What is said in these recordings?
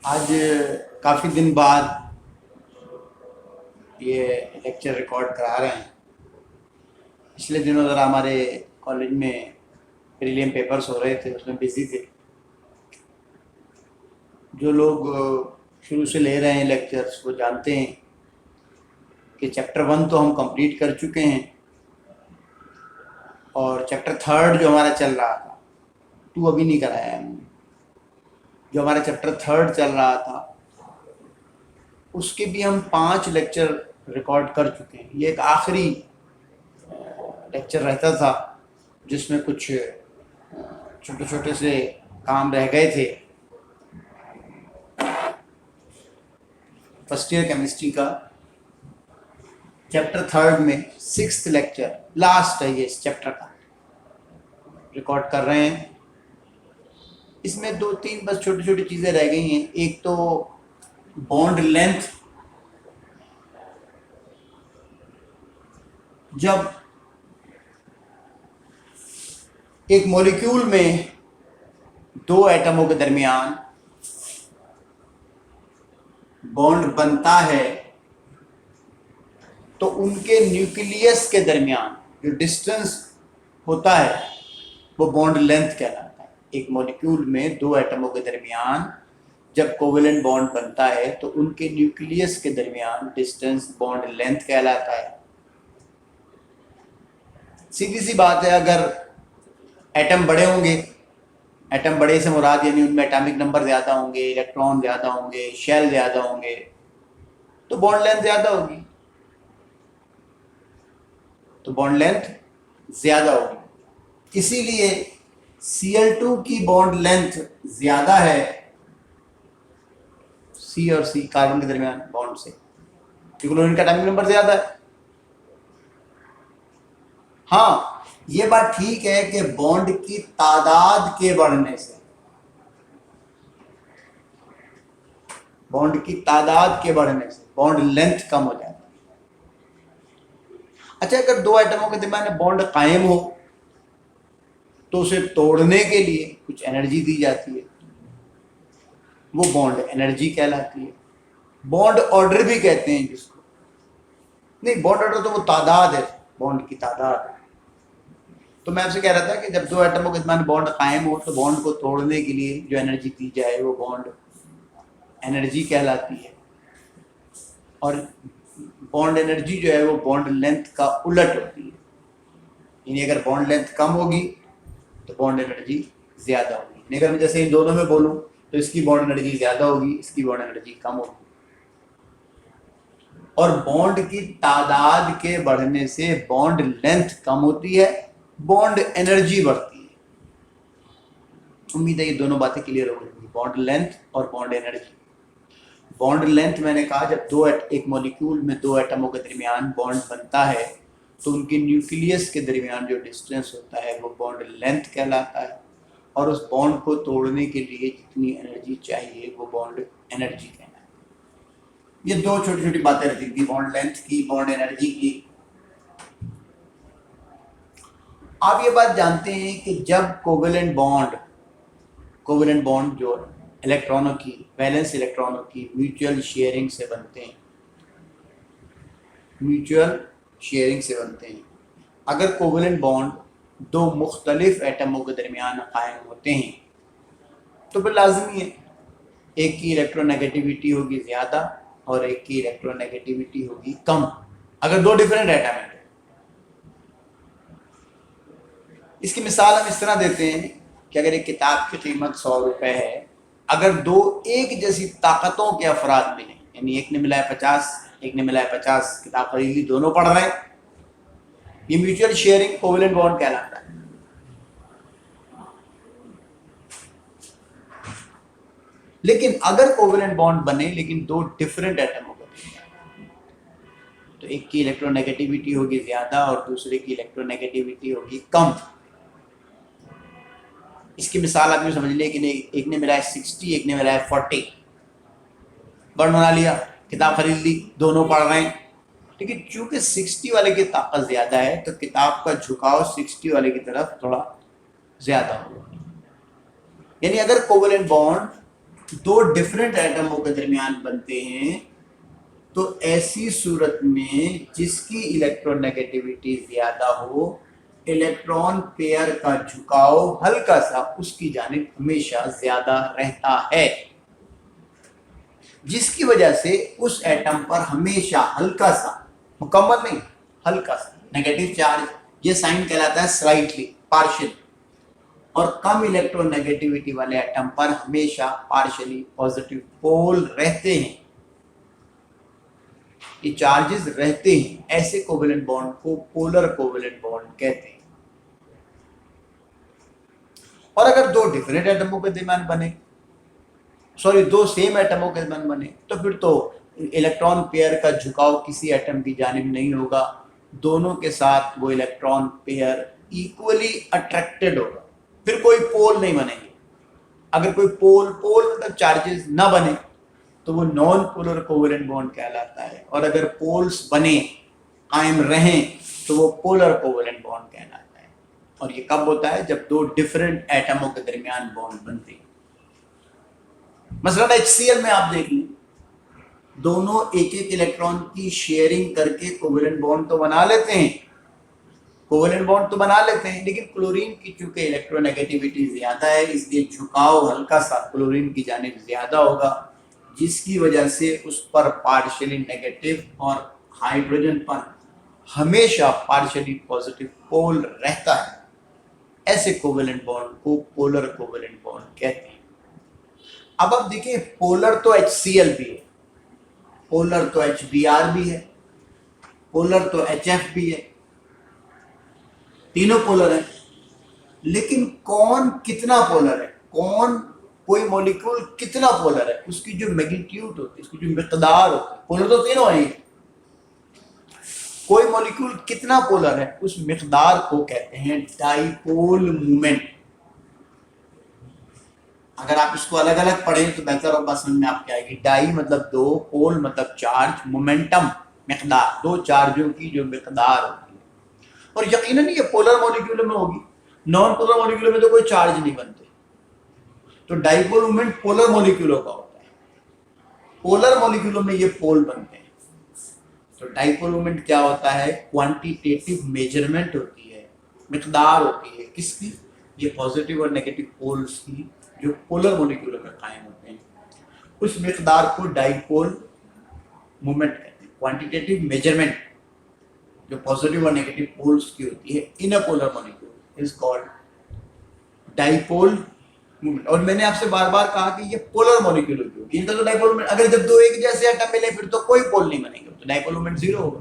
आज काफ़ी दिन बाद ये लेक्चर रिकॉर्ड करा रहे हैं। पिछले दिनों ज़रा हमारे कॉलेज में प्रीलियम पेपर्स हो रहे थे, उसमें बिजी थे। जो लोग शुरू से ले रहे हैं लेक्चर्स वो जानते हैं कि चैप्टर 1 तो हम कंप्लीट कर चुके हैं और चैप्टर 3 जो हमारा चल रहा था 2 अभी नहीं कराया है हमने। जो हमारा चैप्टर 3 चल रहा था उसके भी हम 5 लेक्चर रिकॉर्ड कर चुके हैं। ये एक आखिरी लेक्चर रहता था जिसमें कुछ छोटे छोटे से काम रह गए थे। फर्स्ट ईयर केमिस्ट्री का चैप्टर 3 में 6th लेक्चर लास्ट है, ये इस चैप्टर का रिकॉर्ड कर रहे हैं। इसमें 2-3 बस छोटी छोटी चीज़ें रह गई हैं। एक तो बॉन्ड लेंथ, जब एक मॉलिक्यूल में 2 एटमों के दरमियान बॉन्ड बनता है तो उनके न्यूक्लियस के दरमियान जो डिस्टेंस होता है वो बॉन्ड लेंथ कहलाता है। एक मॉलिक्यूल में 2 एटमों के दरमियान जब कोवेलेंट बॉन्ड बनता है तो उनके न्यूक्लियस के दरमियान डिस्टेंस बॉन्ड लेंथ कहलाता है। सीधी सी बात है, अगर एटम बड़े होंगे, एटम बड़े से मुराद यानी उनमें एटॉमिक नंबर ज़्यादा होंगे, इलेक्ट्रॉन ज़्यादा होंगे, शेल ज़्यादा होंगे, तो बॉन्ड लेंथ ज़्यादा होगी, तो बॉन्ड लेंथ ज़्यादा होगी। इसीलिए Cl2 की बॉन्ड लेंथ ज़्यादा है C और C कार्बन के दरमियान बॉन्ड से, क्योंकि उनका एटॉमिक नंबर ज़्यादा है। हाँ, ये बात ठीक है कि बॉन्ड की तादाद के बढ़ने से, बॉन्ड की तादाद के बढ़ने से बॉन्ड लेंथ कम हो जाती है। अच्छा, अगर 2 एटमों के दरमियान बॉन्ड कायम हो तो उसे तोड़ने के लिए कुछ एनर्जी दी जाती है, वो बॉन्ड एनर्जी कहलाती है। बॉन्ड ऑर्डर भी कहते हैं जिसको। नहीं, बॉन्ड ऑर्डर तो वो तादाद है, बॉन्ड की तादाद है। तो मैं आपसे कह रहा था कि जब 2 एटमों के दरमियान बॉन्ड कायम हो तो बॉन्ड को तोड़ने के लिए जो एनर्जी दी जाए वो बॉन्ड एनर्जी कहलाती है। और बॉन्ड एनर्जी जो है वो बॉन्ड लेंथ का उलट होती है, यानी अगर बॉन्ड लेंथ कम होगी तो बॉन्ड एनर्जी ज़्यादा होगी। अगर मैं जैसे इन दोनों में बोलूँ तो इसकी बॉन्ड एनर्जी ज़्यादा होगी, इसकी बॉन्ड एनर्जी कम होगी। और बॉन्ड की तादाद के बढ़ने से बॉन्ड लेंथ कम होती है, बॉन्ड एनर्जी बढ़ती है। उम्मीद है ये दोनों बातें क्लियर हो गई, बॉन्ड लेंथ और बॉन्ड एनर्जी। बॉन्ड लेंथ मैंने कहा, जब एक मॉलिक्यूल में 2 एटमों के दरमियान बॉन्ड बनता है तो उनके न्यूक्लियस के दरमियान जो डिस्टेंस होता है वो बॉन्ड लेंथ कहलाता है। और उस बॉन्ड को तोड़ने के लिए जितनी एनर्जी चाहिए वो बॉन्ड एनर्जी कहलाता है। ये 2 छोटी छोटी बातें रहती थी, बॉन्ड लेंथ की, बॉन्ड एनर्जी की। आप ये बात जानते हैं कि जब कोवेलेंट बॉन्ड जो इलेक्ट्रॉनों की, वैलेंस इलेक्ट्रॉनों की म्यूचुअल शेयरिंग से बनते हैं, म्यूचुअल शेयरिंग से बनते हैं। अगर कोवेलेंट बॉन्ड 2 मुख्तलिफ एटमों के दरमियान कायम होते हैं तो फिर लाजमी है एक की इलेक्ट्रोनेगेटिविटी होगी ज़्यादा और एक की इलेक्ट्रोनेगेटिविटी होगी कम, अगर 2 डिफरेंट एटम हैं। इसकी मिसाल हम इस तरह देते हैं कि अगर एक किताब की कीमत 100 रुपये है, अगर 2 एक जैसी ताकतों के अफराद मिले, यानी एक ने मिला है 50, एक ने मिला है 50, किताब खरीद ली, दोनों पढ़ रहे हैं, ये म्यूचुअल शेयरिंग कोवेलेंट बॉन्ड कहलाता है। लेकिन अगर कोवेलेंट बॉन्ड बने लेकिन 2 डिफरेंट एटम हो गए तो एक की इलेक्ट्रोनेगेटिविटी होगी ज़्यादा और दूसरे की इलेक्ट्रोनेगेटिविटी होगी कम। इसकी मिसाल आप यूँ समझ लिया कि एक ने मिला है 60, एक ने मिला है 40, बॉन्ड बना लिया, किताब खरीद ली, दोनों पढ़ रहे हैं। लेकिन चूंकि 60 वाले की ताकत ज़्यादा है तो किताब का झुकाव 60 वाले की तरफ थोड़ा ज़्यादा होगा। यानी अगर कोवेलेंट बॉन्ड दो डिफरेंट एटमों के दरमियान बनते हैं तो ऐसी सूरत में जिसकी इलेक्ट्रोनेगेटिविटी ज्यादा हो, इलेक्ट्रॉन पेयर का झुकाव हल्का सा उसकी जानिब हमेशा ज्यादा रहता है, जिसकी वजह से उस एटम पर हमेशा हल्का सा, मुकम्मल नहीं, हल्का सा नेगेटिव चार्ज, ये साइन कहलाता है स्लाइटली, पार्शियल, और कम इलेक्ट्रोनेगेटिविटी वाले एटम पर हमेशा पार्शियली पॉजिटिव पोल रहते हैं। ये चार्जेस रहते हैं, ऐसे कोवेलेंट बॉन्ड को पोलर कोवेलेंट बॉन्ड कहते हैं। और अगर दो डिफरेंट एटमों के दरमियान बने, सॉरी दो सेम एटमों के दरमियान बने, तो फिर तो इलेक्ट्रॉन पेयर का झुकाव किसी एटम की जानिब नहीं होगा, दोनों के साथ वो इलेक्ट्रॉन पेयर इक्वली अट्रैक्टेड होगा, फिर कोई पोल नहीं बनेंगे। अगर कोई पोल मतलब चार्जेस ना बने तो वो नॉन पोलर कोवेलेंट बॉन्ड कहलाता है, और अगर पोल्स बने, कायम रहें, तो वो पोलर कोवेलेंट बॉन्ड कहलाता है। और ये कब होता है? जब दो डिफरेंट एटमों के दरमियान बॉन्ड बनते हैं। मसलन HCl में आप देख लें, दोनों एक एक इलेक्ट्रॉन की शेयरिंग करके कोवेलेंट बॉन्ड तो बना लेते हैं, लेकिन क्लोरीन की चूंकि इलेक्ट्रोनेगेटिविटी ज्यादा है, इसलिए झुकाव हल्का सा क्लोरीन की जानिब ज्यादा होगा, जिसकी वजह से उस पर पार्शियली नेगेटिव और हाइड्रोजन पर हमेशा पार्शियली पॉजिटिव पोल रहता है। ऐसे कोवेलेंट बॉन्ड को पोलर कोवेलेंट बॉन्ड कहते हैं। अब आप देखिए, पोलर तो HCl भी है, पोलर तो HBr भी है, पोलर तो HF भी है, तीनों पोलर है। लेकिन कौन कितना पोलर है, कोई मॉलिक्यूल कितना पोलर है, उसकी जो मैग्नीट्यूड होती है, उसकी जो मिकदार होती है, पोलर तो तीनों है, कोई मॉलिक्यूल कितना पोलर है उस मिकदार को कहते हैं डाइपोल मोमेंट। अगर आप इसको अलग अलग पढ़ें तो बेहतर और बात समझ में आपके आएगी। डाई मतलब दो, पोल मतलब चार्ज, मोमेंटम मिकदार, दो चार्जों की जो मिकदार होती है। और यकीनन ये पोलर मॉलिक्यूल में होगी, नॉन पोलर मॉलिक्यूल में तो कोई चार्ज नहीं बनते। तो डाइपोल मोमेंट पोलर मॉलिक्यूलों का होता है, पोलर मॉलिक्यूलों में ये पोल बनते हैं। तो डाइपोल मोमेंट क्या होता है? क्वांटिटेटिव मेजरमेंट होती है, मिकदार होती है किसकी? ये पॉजिटिव और नेगेटिव पोल्स की जो पोलर मॉलिक्यूलों में कायम होते हैं, उस मिकदार को डाइपोल मोमेंट कहते हैं। क्वांटिटेटिव मेजरमेंट जो पॉजिटिव और नेगेटिव पोल्स की होती है in a polar molecule is called dipole moment. और मैंने आपसे बार बार कहा कि ये पोलर मॉलिक्यूल होगी, इनका तो डाइपोल मोमेंट, अगर जब दो एक जैसे एटम मिले फिर तो कोई पोल नहीं बनेंगे, तो डाइपोल मोमेंट जीरो होगा।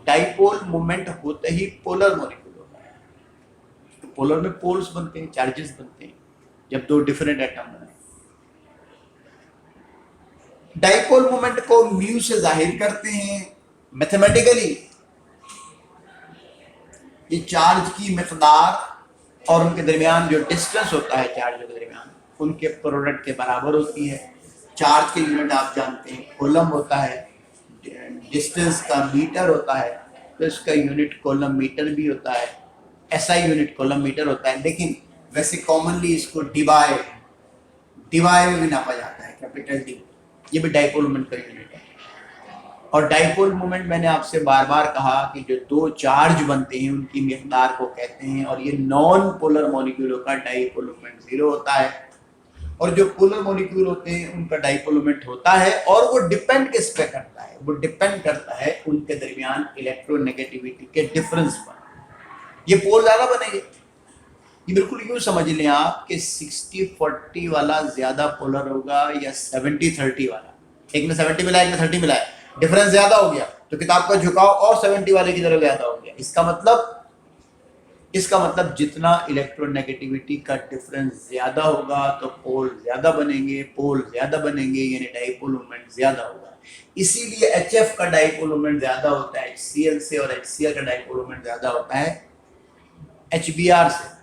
डाइपोल मोमेंट होते ही पोलर मॉलिक्यूल होता है। तो पोलर में पोल्स बनते हैं, चार्जेस बनते हैं जब दो डिफरेंट एटम बने। डाइपोल मोमेंट को म्यू से जाहिर करते हैं मैथमेटिकली। ये चार्ज की मिकदार और उनके दरमियान जो डिस्टेंस होता है चार्जों के दरमियान, उनके प्रोडक्ट के बराबर होती है। चार्ज के यूनिट आप जानते हैं कूलम होता है, डिस्टेंस का मीटर होता है, तो इसका यूनिट कूलम मीटर भी होता है, SI यूनिट कूलम मीटर होता है। लेकिन वैसे कॉमनली इसको डिवाई में भी नापा जाता है, कैपिटल D, ये भी डाइपोल मोमेंट का यूनिट है। और डाइपोल मोमेंट मैंने आपसे बार बार कहा कि जो दो चार्ज बनते हैं उनकी मिकदार को कहते हैं, और ये नॉन पोलर मॉलिक्यूलों का डाइपोल मोमेंट जीरो होता है, और जो पोलर मॉलिक्यूल होते हैं उनका डाइपोल मोमेंट होता है। और वो डिपेंड किस पे करता है? वो डिपेंड करता है उनके दरमियान इलेक्ट्रोनेगेटिविटी के डिफरेंस पर। ये पोल ज्यादा बनेंगे, ये बिल्कुल यूं समझ लें आप कि 60-40 वाला ज्यादा पोलर होगा या 70-30 वाला। एक में 70 मिला, एक में 30 मिला है, डिफरेंस ज्यादा हो गया तो किताब का झुकाव और 70 वाले की तरफ ज्यादा हो गया। इसका मतलब जितना इलेक्ट्रोनेगेटिविटी का डिफरेंस ज्यादा होगा तो पोल ज्यादा बनेंगे, यानी डाइपोल मोमेंट ज्यादा होगा। इसीलिए HF का डाइपोल मोमेंट ज्यादा होता है HCl से, और HCl का डाइपोल मोमेंट ज्यादा होता है HBr से।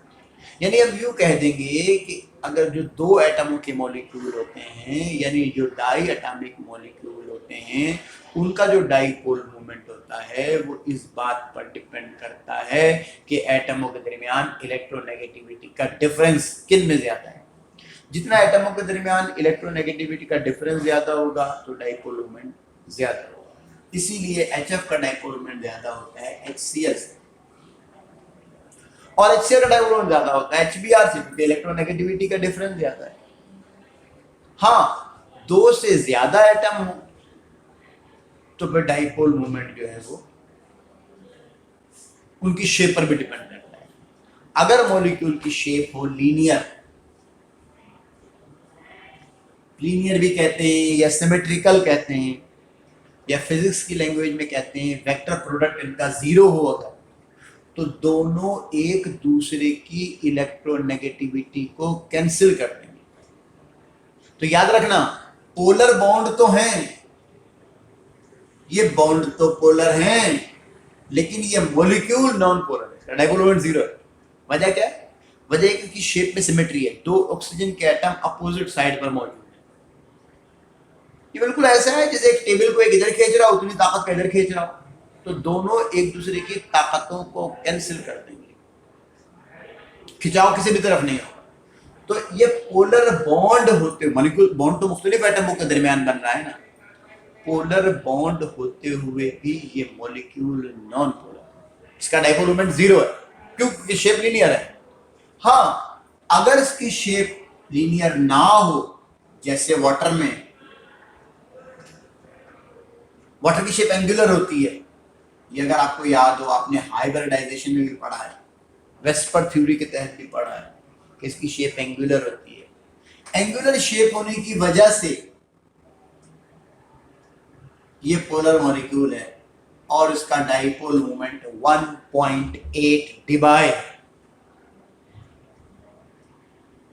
यानी हम यूं कह देंगे कि अगर जो दो एटमों के मॉलिक्यूल होते हैं, यानी जो डाई एटॉमिक मॉलिक्यूल होते हैं, उनका जो डाइपोल मोमेंट होता है वो इस बात पर डिपेंड करता है कि एटमों के दरमियान इलेक्ट्रोनेगेटिविटी का डिफरेंस किन में ज्यादा है। जितना एटमों के दरमियान इलेक्ट्रोनेगेटिविटी का डिफरेंस ज्यादा होगा तो डाइपोल मोमेंट ज्यादा होगा। इसीलिए HF का डाइपोल मोमेंट ज्यादा होता है HCl से, और HCl का डाइपोल मोमेंट ज्यादा होता है HBr से, क्योंकि इलेक्ट्रोनेगेटिविटी का डिफरेंस ज्यादा है। हाँ, दो से ज्यादा एटम हो तो फिर डाइपोल मोमेंट जो है वो उनकी शेप पर भी डिपेंड करता है। अगर मॉलिक्यूल की शेप हो लीनियर, लीनियर भी कहते हैं या सिमेट्रिकल कहते हैं, या फिजिक्स की लैंग्वेज में कहते हैं वेक्टर प्रोडक्ट इनका जीरो हो अगर, तो दोनों एक दूसरे की इलेक्ट्रोनेगेटिविटी को कैंसिल कर देंगे। तो याद रखना, पोलर बॉन्ड तो हैं, ये बॉन्ड तो पोलर हैं, लेकिन ये मॉलिक्यूल नॉन पोलर है, डाइपोल मोमेंट जीरो है। वजह क्या है? वजह है कि शेप में सिमेट्री है, दो ऑक्सीजन के एटम अपोजिट साइड पर मौजूद है। ये बिल्कुल ऐसा है जैसे एक टेबल को एक इधर खींच रहा हो, उतनी ताकत का इधर खींच रहा हो, तो दोनों एक दूसरे की ताकतों को कैंसिल कर देंगे, खिंचाव किसी भी तरफ नहीं होगा। तो ये पोलर बॉन्ड होते हुए, मॉलिक्यूल बॉन्ड तो मुख्तलिफ एटमों के दरमियान बन रहा है ना, पोलर बॉन्ड होते हुए भी ये मॉलिक्यूल नॉन पोलर, इसका डाइपोल मोमेंट जीरो है। क्यों? क्योंकि शेप लीनियर है। हाँ, अगर इसकी शेप लीनियर ना हो, जैसे वाटर में, वाटर की शेप एंगुलर होती है, ये अगर आपको याद हो, आपने हाइब्रिडाइजेशन में भी पढ़ा है, वेस्पर थ्योरी के तहत भी पढ़ा है कि इसकी शेप एंगुलर होती है। एंगुलर शेप होने की वजह से ये पोलर मॉलिक्यूल है और इसका डाइपोल मोमेंट 1.8 डिबाई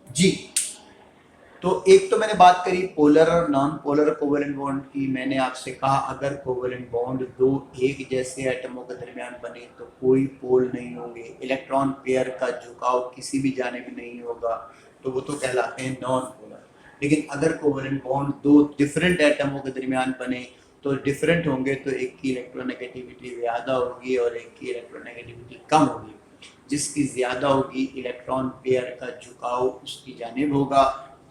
जी। तो एक तो मैंने बात करी पोलर और नॉन पोलर कोवेलेंट बॉन्ड की। मैंने आपसे कहा अगर कोवेलेंट बॉन्ड दो एक जैसे एटमों के दरमियान बने तो कोई पोल नहीं होंगे, इलेक्ट्रॉन पेयर का झुकाव किसी भी जानिब नहीं होगा, तो वो तो कहलाते हैं नॉन पोलर। लेकिन अगर कोवेलेंट बॉन्ड दो डिफरेंट एटमों के दरमियान बने तो डिफरेंट होंगे, तो एक की इलेक्ट्रोनेगेटिविटी ज़्यादा होगी और एक की इलेक्ट्रोनेगेटिविटी कम होगी। जिसकी ज़्यादा होगी इलेक्ट्रॉन पेयर का झुकाव उसकी जानिब होगा,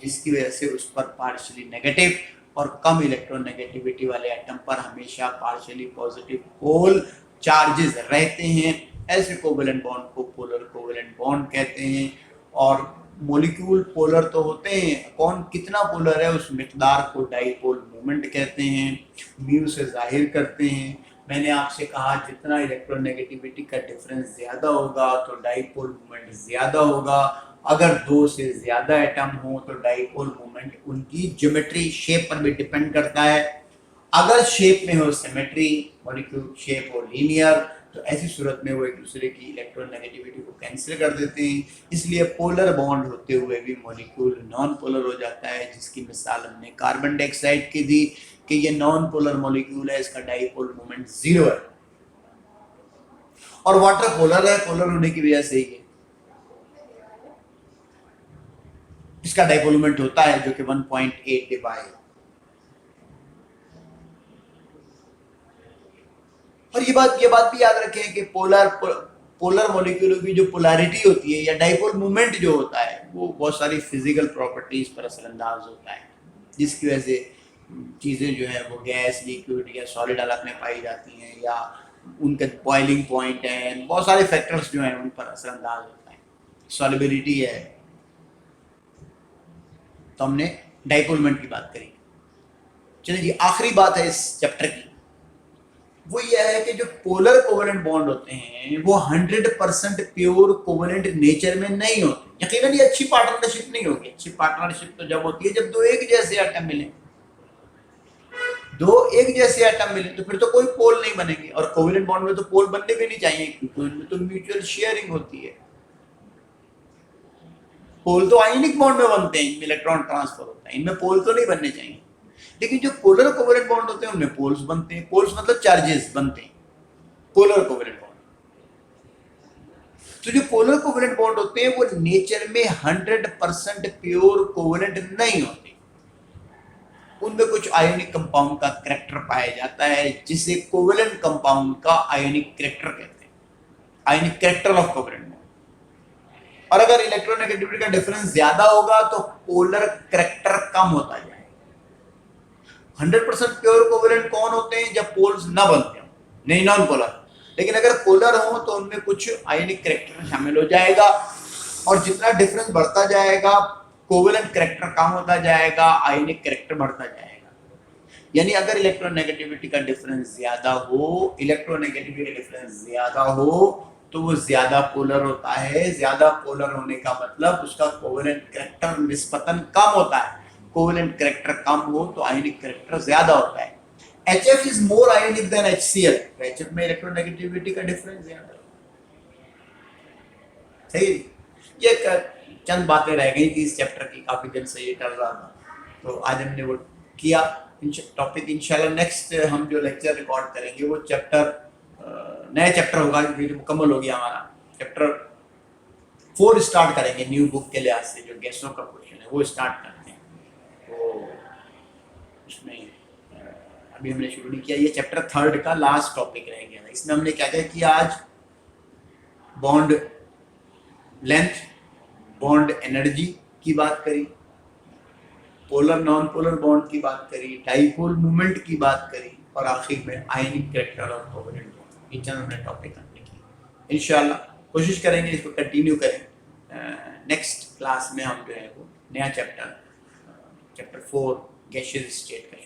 जिसकी वजह से उस पर पार्शियली नेगेटिव, और कम इलेक्ट्रोनेगेटिविटी वाले एटम पर हमेशा पार्शियली पॉजिटिव पोल चार्जेस रहते हैं। ऐसे कोवेलेंट बॉन्ड को पोलर कोवेलेंट बॉन्ड कहते हैं। और मॉलिक्यूल पोलर तो होते हैं, कौन कितना पोलर है उस मिकदार को डाइपोल मोमेंट कहते हैं, म्यू से जाहिर करते हैं। मैंने आपसे कहा जितना इलेक्ट्रोनेगेटिविटी का डिफरेंस ज्यादा होगा तो डाइपोल मोमेंट ज्यादा होगा। अगर दो से ज्यादा एटम हो तो डाइपोल मोमेंट उनकी ज्योमेट्री शेप पर भी डिपेंड करता है। अगर शेप में हो सिमेट्री, मॉलिक्यूल शेप हो लीनियर, तो ऐसी सूरत में वो एक दूसरे की इलेक्ट्रोनेगेटिविटी को कैंसिल कर देते हैं। इसलिए पोलर बॉन्ड होते हुए भी मॉलिक्यूल नॉन पोलर हो जाता है, जिसकी मिसाल हमने कार्बन डाइऑक्साइड की दी कि ये नॉन पोलर मॉलिक्यूल है, इसका डाइपोल मोमेंट जीरो है। और वाटर पोलर है, पोलर होने की वजह से ये इसका डाइपोल मोमेंट होता है जो कि 1.8 डिबाई। और ये बात भी याद रखें कि पोलर मॉलिक्यूलों की जो पोलैरिटी होती है या डाइपोल मोमेंट जो होता है वो बहुत सारी फिजिकल प्रॉपर्टीज पर असरअंदाज होता है, जिसकी वजह से चीज़ें जो है वो गैस, लिक्विड या सॉलिड हालत में पाई जाती हैं, या उनका बॉइलिंग पॉइंट है, बहुत सारे फैक्टर्स जो हैं उन पर असरअंदाज होता है, सॉलिबिलिटी है। तो हमने डाइपोल मोमेंट की बात करी। चलिए जी, आखिरी बात है इस चैप्टर की, वो ये है कि जो पोलर कोवेलेंट बॉन्ड होते हैं वो 100% प्योर कोवेलेंट नेचर में नहीं होते। यकीनन ये अच्छी पार्टनरशिप नहीं होगी। अच्छी पार्टनरशिप तो जब होती है जब दो एक जैसे एटम मिले, दो एक जैसे एटम मिले तो फिर तो कोई पोल नहीं बनेंगे। और कोवेलेंट बॉन्ड में तो पोल बनने भी नहीं चाहिए, क्योंकि उनमें तो म्यूचुअल शेयरिंग होती है। पोल तो आयनिक बॉन्ड में बनते हैं, इनमें इलेक्ट्रॉन ट्रांसफर होता है, इनमें पोल तो नहीं बनने चाहिए। लेकिन जो पोलर कोवेलेंट बॉन्ड होते हैं उनमें पोल्स बनते हैं। पोल्स मतलब चार्जेस बनते हैं पोलर कोवेलेंट बॉन्ड। तो जो पोलर कोवेलेंट बॉन्ड होते हैं वो नेचर में 100% प्योर कोवेलेंट नहीं होते। उनमें कुछ आयोनिक कंपाउंड का करैक्टर पाया जाता है, जिसे कोवेलेंट कंपाउंड का आयोनिक करैक्टर कहते हैं, ionic character of covalent bond. और अगर इलेक्ट्रोनेगेटिविटी का डिफरेंस ज्यादा होगा तो पोलर करेक्टर कम होता जाएगा। 100% प्योर कोवेलेंट कौन होते हैं? जब पोल्स ना बनते हो, नहीं नॉन पोलर। लेकिन अगर पोलर हो तो उनमें कुछ आयनिक करेक्टर शामिल हो जाएगा, और जितना डिफरेंस बढ़ता जाएगा कोवेलेंट करेक्टर कम होता जाएगा, आयनिक करेक्टर बढ़ता जाएगा। यानी अगर इलेक्ट्रोनेगेटिविटी का डिफरेंस ज्यादा हो, इलेक्ट्रोनेगेटिविटी का डिफरेंस ज्यादा हो तो वो ज्यादा पोलर होता है। ज्यादा पोलर होने का मतलब उसका कोवेलेंट करेक्टर निस्बतन कम होता है। कोवेलेंट करेक्टर कम हो तो आयनिक करेक्टर ज्यादा होता है। HF is more ionic than HCl। HF में इलेक्ट्रोनेगेटिविटी का डिफरेंस ज्यादा। सही। ये चंद बातें रह गई थी इस चैप्टर की, काफी दिन से ये चल रहा था, तो आज हमने वो किया टॉपिक। इंशाल्लाह नेक्स्ट हम जो लेक्चर रिकॉर्ड करेंगे वो चैप्टर नया चैप्टर होगा, जो मुकम्मल हो गया हमारा चैप्टर 4 स्टार्ट करेंगे न्यू बुक के लिहाज से। जो गैसों का क्वेश्चन है वो स्टार्ट करते हैं, तो उसमें अभी हमने शुरू नहीं किया। ये चैप्टर 3 का लास्ट टॉपिक रह गया था। इसमें हमने क्या क्या किया आज? बॉन्ड लेंथ, बॉन्ड एनर्जी की बात करी, पोलर नॉन पोलर बॉन्ड की बात करी, डाइपोल मूवमेंट की बात करी, और आखिर में आयनिक करेक्टर और कोवेलेंट बॉन्ड। ये चंद हमने टॉपिक हमने किए। इंशाल्लाह कोशिश करेंगे इसको कंटिन्यू करें। नेक्स्ट क्लास में हम जो है वो नया चैप्टर 4 गैसियस स्टेट का